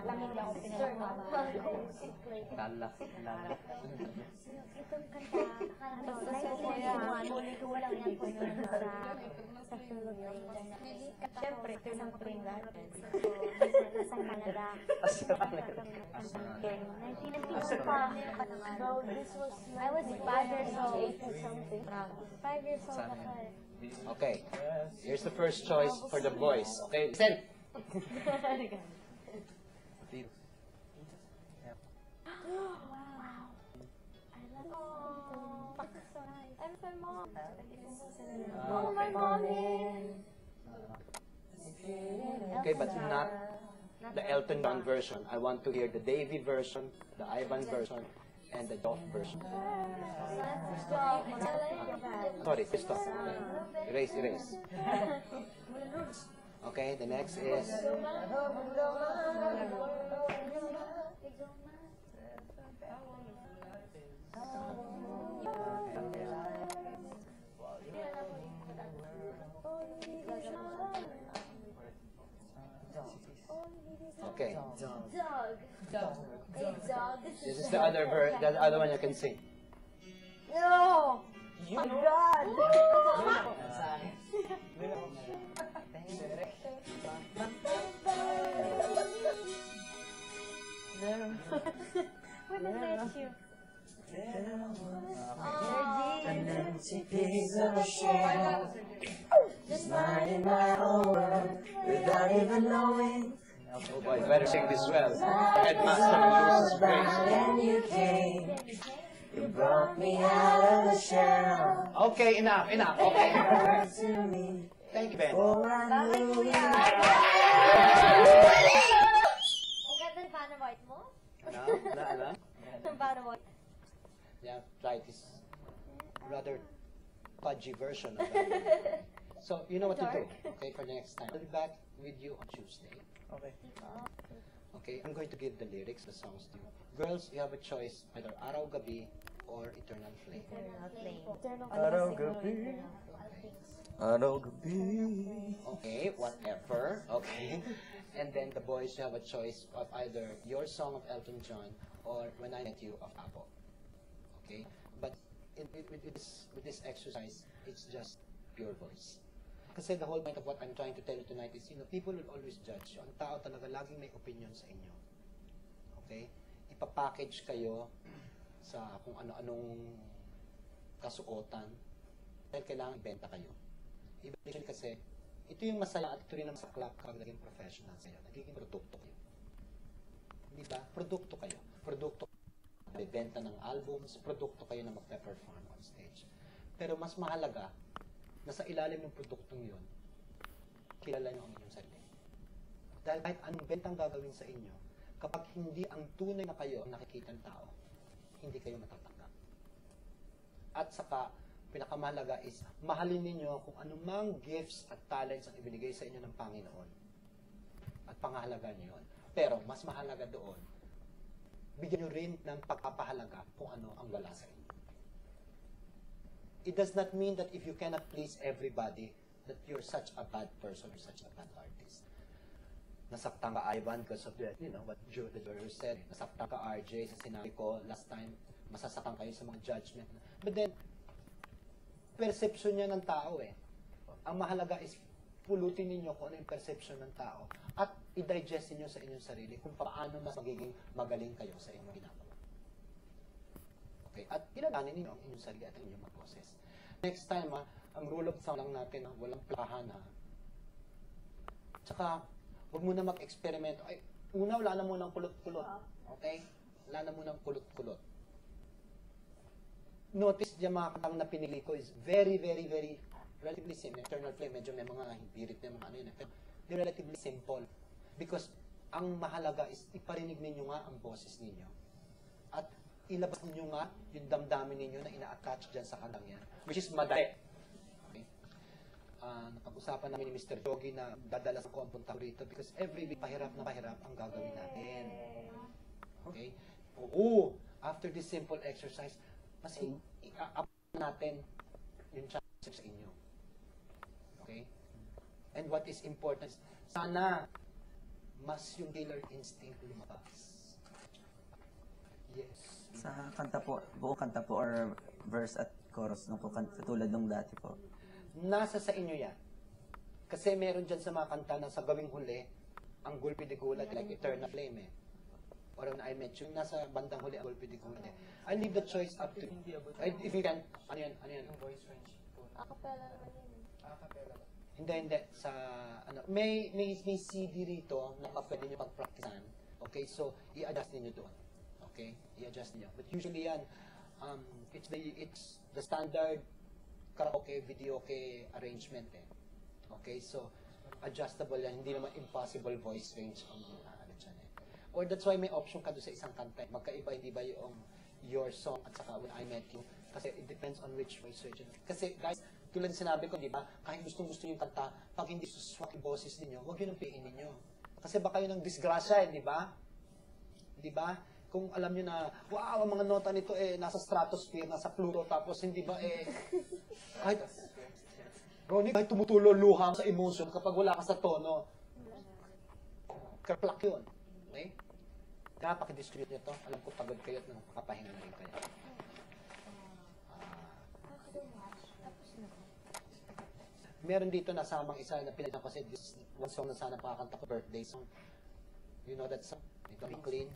lang hindi ako pinagpapala. Lala. Itong kanta, huli ko walang yan po yun sa Philippines. Siyempre, ito yung Spring Garden. Nasa Canada. 1994 pa. I was 5 years old. 5 years old ako eh. Okay, here's the first choice for the boys. Okay, listen. Wow. I love it. I'm my mom. Oh, my mommy. Okay, but not the Elton John version. I want to hear the Davy version, the Ivan version, and the Dolph version. Sorry, stop. Erase. Okay, the next is... Okay. Dog. This is the other one you can sing. No! My God! What is that you? An empty piece of a shell, just minding my own world without even knowing. Oh boy, you better sing this well. Headmaster loses grace. And you came, you brought me out of the shell. Okay, enough. Okay. To me, Thank you, Ben. oh, I knew you. Ang ganda ng Panaboit mo? Ano? Ang Panaboit. Yeah, try this rather pudgy version of that. So, you know what to do, okay, for the next time. I'll be back with you on Tuesday. Okay. Okay, I'm going to give the lyrics, the songs to you. Girls, you have a choice, either Araw Gabi or Eternal Flame. Araw gabi, araw gabi. Okay, whatever, okay. And then the boys, you have a choice of either your song of Elton John or When I Met You of Apple. Okay? But with this exercise, it's just pure voice. Kasi the whole point of what I'm trying to tell you tonight is, people will always judge you. Ang tao talaga laging may opinion sa inyo. Okay? Ipapackage kayo sa kung ano-anong kasuotan dahil kailangan ibenta kayo. Eventually kasi, ito yung masaya at ito rin ang masaklap kapag naging professional sa'yo. Nagiging produkto kayo. Di ba? Produkto kayo. Produkto kayo. Benta ng albums, produkto kayo na magpe-perform on stage. Pero mas mahalaga, nasa ilalim ng produktong yun, kilala nyo ang inyong sarili. Dahil kahit anong bentang gagawin sa inyo, kapag hindi ang tunay na kayo ang nakikita ng tao, hindi kayo matatanggap. At saka, pinakamahalaga is, mahalin ninyo kung anumang gifts at talents ang ibinigay sa inyo ng Panginoon. At pangahalaga nyo yun. Pero, mas mahalaga doon, bigyan nyo rin ng pagpapahalaga kung ano ang wala sa inyo. It does not mean that if you cannot please everybody, that you're such a bad person or such a bad artist. Nasaktan ka, Ivan, because of that, what the juror said. Nasaktan ka, RJ, sa sinabi ko last time, masasaktan kayo sa mga judgment. But then, perception niya ng tao eh. Ang mahalaga is, pulutin ninyo kung ano yung perception ng tao at i-digest niyo sa inyong sarili kung paano mas magiging magaling kayo sa inyong ginagawa. Okay? At kilalanin ninyo ang inyong sarili at ang inyong mag-process. Next time, ang rule of thumb lang natin, walang plahan, Tsaka, huwag muna mag-experiment. Ay, una, wala na munang kulot-kulot. Okay? Wala na munang kulot-kulot. Notice yung mga kantang na pinili ko is very, very, very relatively simple. Eternal Flame, medyo may mga hibirit na mga ano yun. Pero they're relatively simple. Because ang mahalaga is iparinig ninyo nga ang boses ninyo. At ilabas ninyo nga yung damdamin ninyo na ina-attach dyan sa kantang yan. Which is madali. Okay? Napag-usapan namin ni Mr. Yogi na dadalas ko ang punta rito because every week pahirap na pahirap ang gagawin natin. Okay? Oo, after this simple exercise, mas i-up natin yung chance sa inyo. Okay? And what is important is, sana mas yung killer instinct lumabas. Yes. Sa kanta po, buong kanta po or verse at chorus nung po katulad nung dati po. Nasa sa inyo yan. Kasi meron dyan sa mga kanta na sa gawing huli, ang gulpi de gulat, like Eternal Flame eh. Or when I Met You, nasa bandang huli, ang gulpi de gulat eh. I leave the choice up to you. If you can, ano yan? Acapella naman yun. Hindi. Sa, may CD rito na pwede nyo pag-practicean. Okay, so, i-adjust niyo doon. Okay, i-adjust niyo. But usually yan, it's the standard karaoke, videoke arrangement eh. Okay, so, adjustable yan. Hindi naman impossible voice range ang ano dyan eh. Or that's why may option ka doon sa isang kanta. Magkaiba, hindi ba yung your song at saka When I Met You? Kasi it depends on which voice range. Kasi guys, tulad ng sinabi ko, di ba, kahit gustong-gusto yung kanta, pag hindi suswak yung boses ninyo, huwag yun ang piin ninyo. Kasi baka yun ang disgrasya eh, di ba? Di ba? Kung alam nyo na, wow, ang mga nota nito eh, nasa stratosphere, nasa Pluto, tapos hindi ba eh, kahit, Ronnie, kahit tumutulo luha sa emotion kapag wala ka sa tono, kerplak yun. Okay? Kaya pakidistribute nyo to. Alam ko pagod kayo at nakakapahinga na rin kayo. Meron dito nasamang isa na pinagyan ko kasi this is one song na sana pakakanta ko, birthday song. You know that song? Ito, McLean.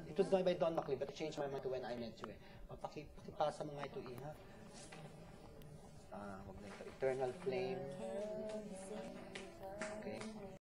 It was done by Don McLean, but I changed my mind to When I Met You eh. Pakipasa mo nga ito, Iha. Wag na ito. Eternal Flame. Okay.